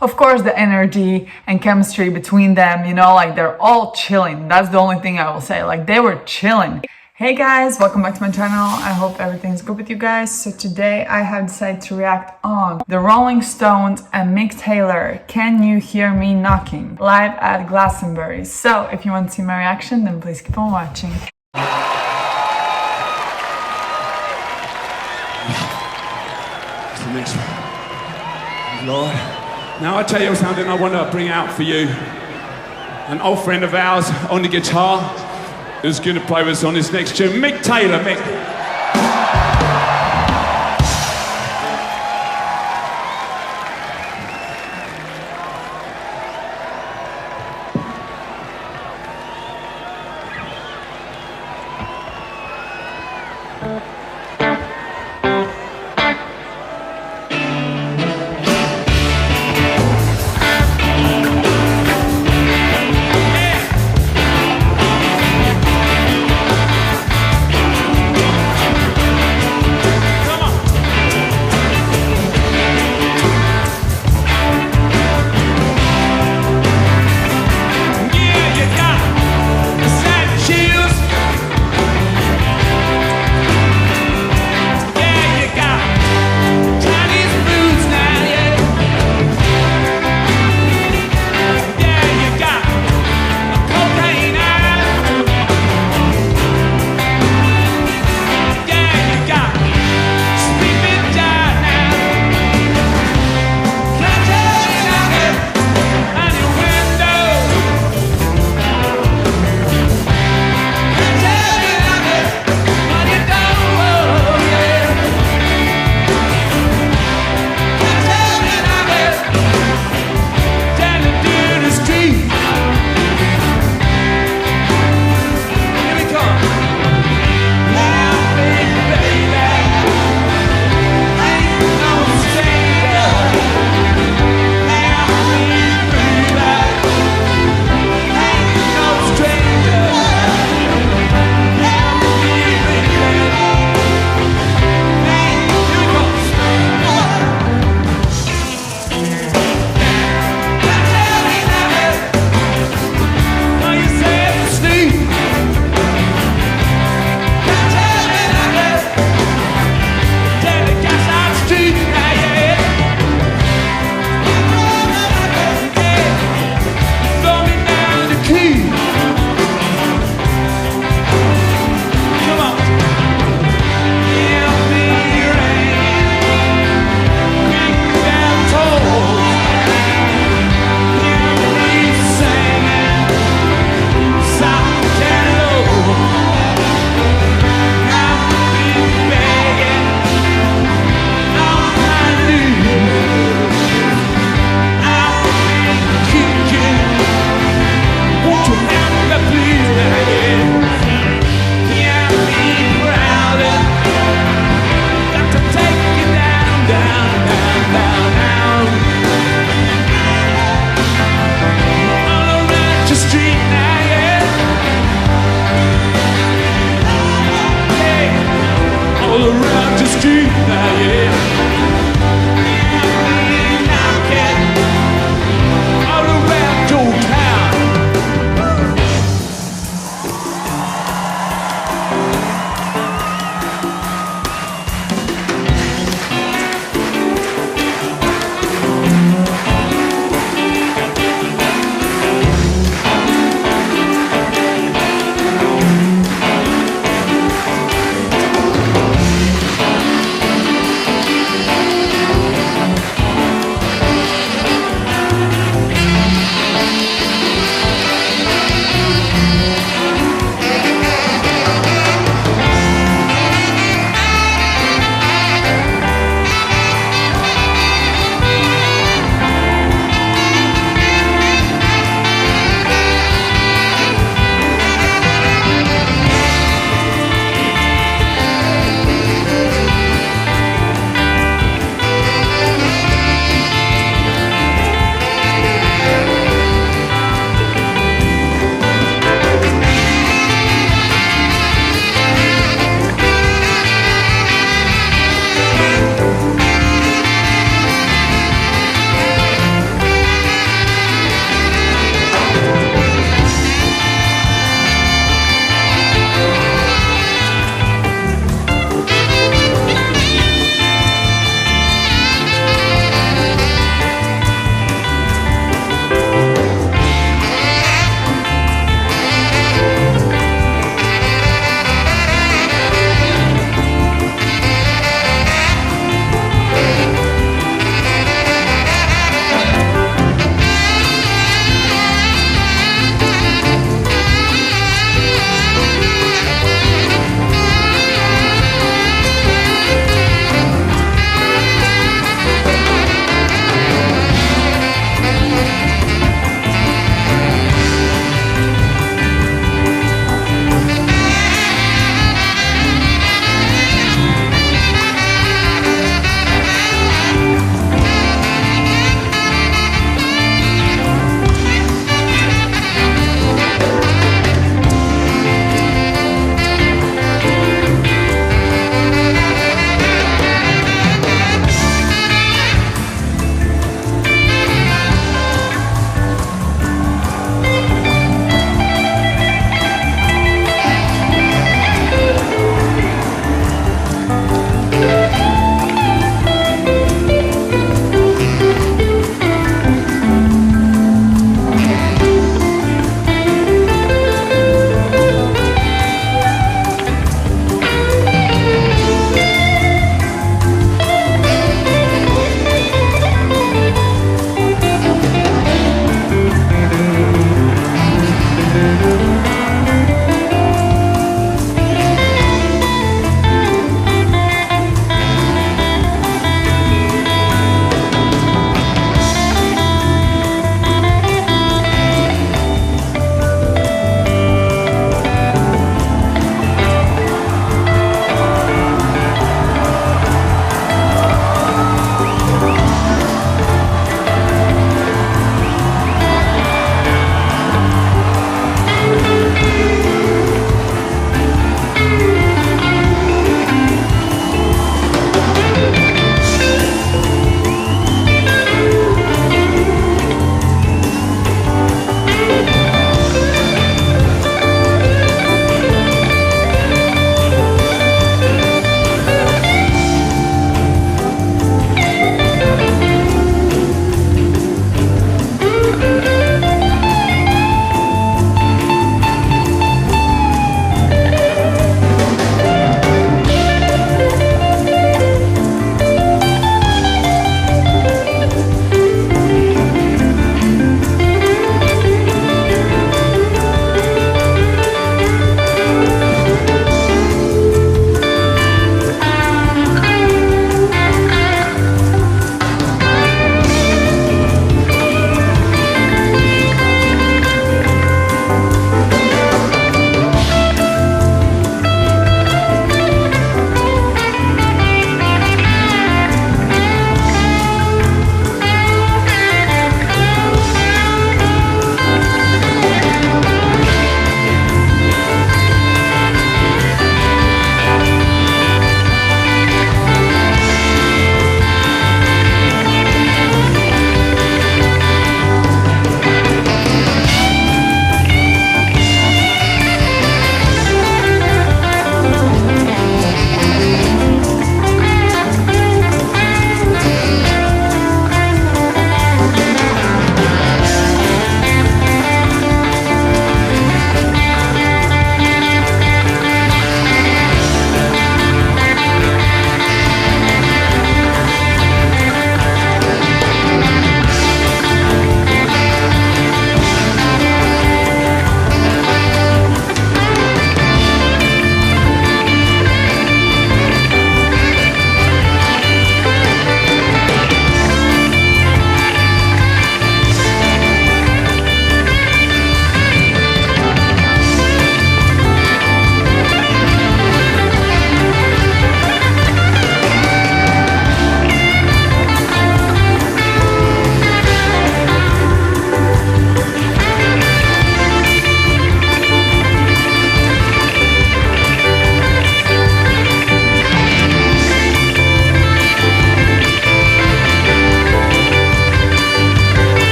of course, the energy and chemistry between them, you know, like they're all chilling. That's the only thing I will say. Like they were chilling. Hey guys, welcome back to my channel. I hope everything's good with you guys. So today I have decided to react on the Rolling Stones and Mick Taylor, Can You Hear Me Knocking, live at Glastonbury. So if you want to see my reaction, then please keep on watching. It's the next one. Lord. Now I tell you something I want to bring out for you. An old friend of ours on the guitar who's going to play with us on this next tune. Mick Taylor, Mick.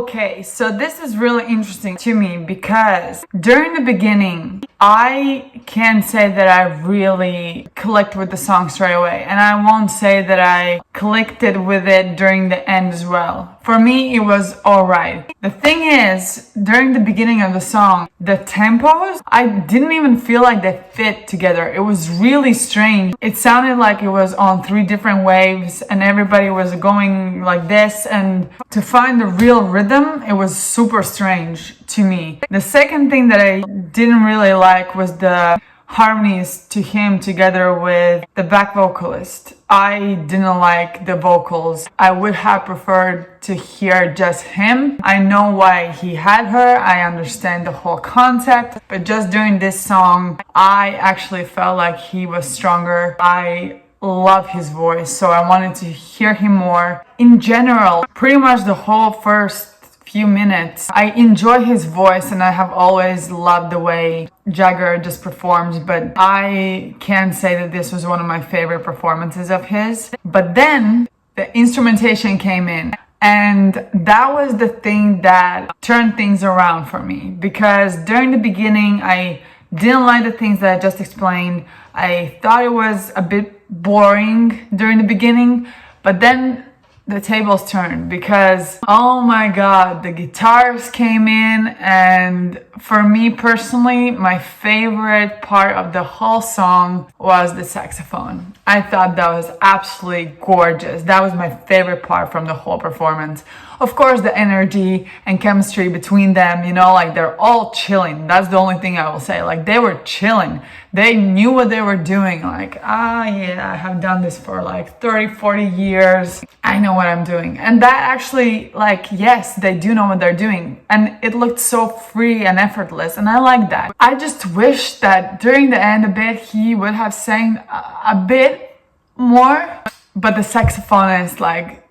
Okay, so this is really interesting to me because during the beginning, I can't say that I really clicked with the song straight away, and I won't say that I clicked with it during the end as well. For me, it was alright. The thing is, during the beginning of the song, the tempos, I didn't even feel like they fit together. It was really strange. It sounded like it was on 3 different waves and everybody was going like this, and to find the real rhythm, it was super strange to me. The second thing that I didn't really like was the harmonies to him together with the back vocalist. I didn't like the vocals. I would have preferred to hear just him. I know why he had her. I understand the whole concept, but just during this song, I actually felt like he was stronger. I love his voice, so I wanted to hear him more. In general, pretty much the whole first few minutes, I enjoy his voice and I have always loved the way Jagger just performs, but I can say that this was one of my favorite performances of his. But then the instrumentation came in, and that was the thing that turned things around for me, because during the beginning I didn't like the things that I just explained. I thought it was a bit boring during the beginning, but then the tables turned, because oh my god, the guitars came in, and for me personally, my favorite part of the whole song was the saxophone. I thought that was absolutely gorgeous. That was my favorite part from the whole performance. Of course, the energy and chemistry between them, you know, like they're all chilling. That's the only thing I will say. Like, they were chilling. They knew what they were doing. Like, yeah, I have done this for like 30, 40 years. I know what I'm doing. And that actually, like, yes, they do know what they're doing. And it looked so free and effortless. And I like that. I just wish that during the end a bit, he would have sang a bit more. But the saxophonist, like,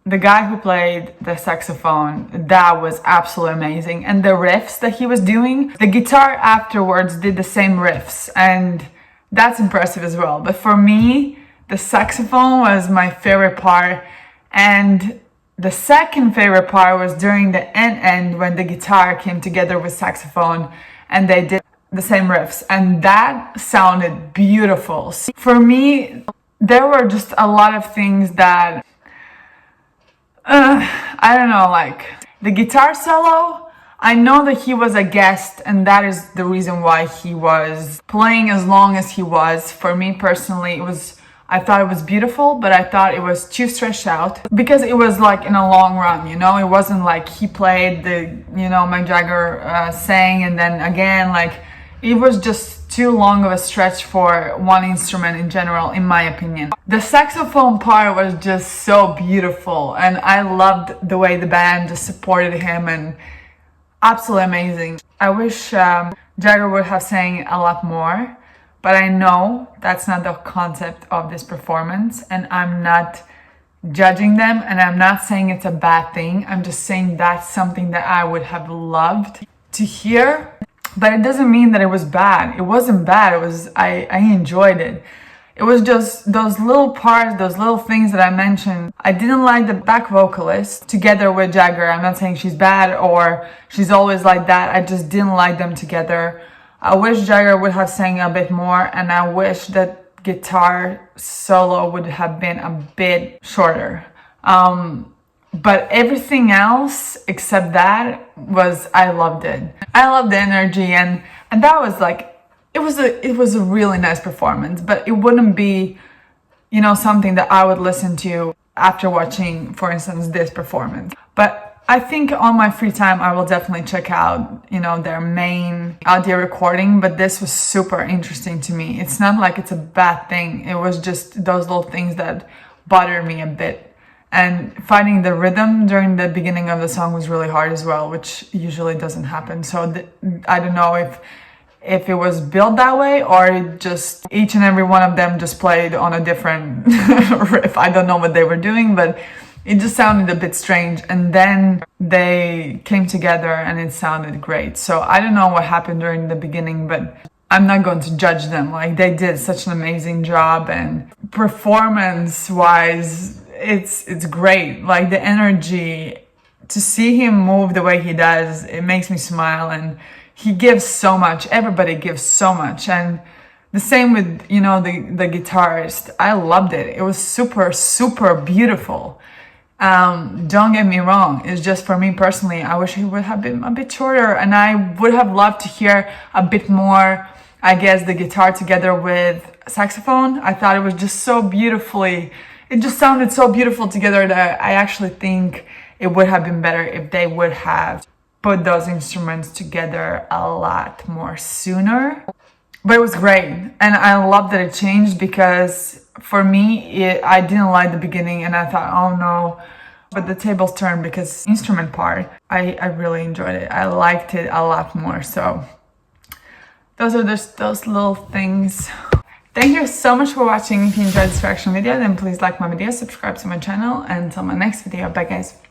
the guy who played the saxophone, that was absolutely amazing. And the riffs that he was doing, the guitar afterwards did the same riffs, and that's impressive as well. But for me, the saxophone was my favorite part, and the second favorite part was during the end when the guitar came together with saxophone and they did the same riffs, and that sounded beautiful. For me, there were just a lot of things that I don't know, like the guitar solo. I know that he was a guest, and that is the reason why he was playing as long as he was. For me personally, I thought it was beautiful, but I thought it was too stretched out, because it was like in a long run, you know. It wasn't like he played the, you know, Mick Jagger sang and then again, like it was just too long of a stretch for one instrument in general, in my opinion. The saxophone part was just so beautiful, and I loved the way the band just supported him, and absolutely amazing. I wish Jagger would have sang a lot more, but I know that's not the concept of this performance, and I'm not judging them, and I'm not saying it's a bad thing. I'm just saying that's something that I would have loved to hear. But it doesn't mean that it was bad. It wasn't bad. I enjoyed it. It was just those little parts, those little things that I mentioned. I didn't like the back vocalist together with Jagger. I'm not saying she's bad or she's always like that. I just didn't like them together. I wish Jagger would have sang a bit more, and I wish that guitar solo would have been a bit shorter. But everything else except that I loved it. I loved the energy, and that was like, it was a really nice performance, but it wouldn't be, you know, something that I would listen to after watching, for instance, this performance. But I think on my free time, I will definitely check out, you know, their main audio recording, but this was super interesting to me. It's not like it's a bad thing. It was just those little things that bothered me a bit. And finding the rhythm during the beginning of the song was really hard as well, which usually doesn't happen. So I don't know if it was built that way, or it just each and every one of them just played on a different riff. I don't know what they were doing, but it just sounded a bit strange. And then they came together and it sounded great. So I don't know what happened during the beginning, but I'm not going to judge them. Like, they did such an amazing job, and performance wise, it's great. Like, the energy to see him move the way he does, it makes me smile, and he gives so much. Everybody gives so much. And the same with, you know, the guitarist. I loved it. It was super, super beautiful. Don't get me wrong. It's just for me personally, I wish he would have been a bit shorter, and I would have loved to hear a bit more, I guess, the guitar together with saxophone. I thought it was just so beautifully, it just sounded so beautiful together that I actually think it would have been better if they would have put those instruments together a lot more sooner. But it was great, and I love that it changed, because for me, I didn't like the beginning, and I thought, oh no, but the tables turned, because instrument part, I really enjoyed it. I liked it a lot more. So those are just those little things. Thank you so much for watching. If you enjoyed this reaction video, then please like my video, subscribe to my channel, and until my next video. Bye guys.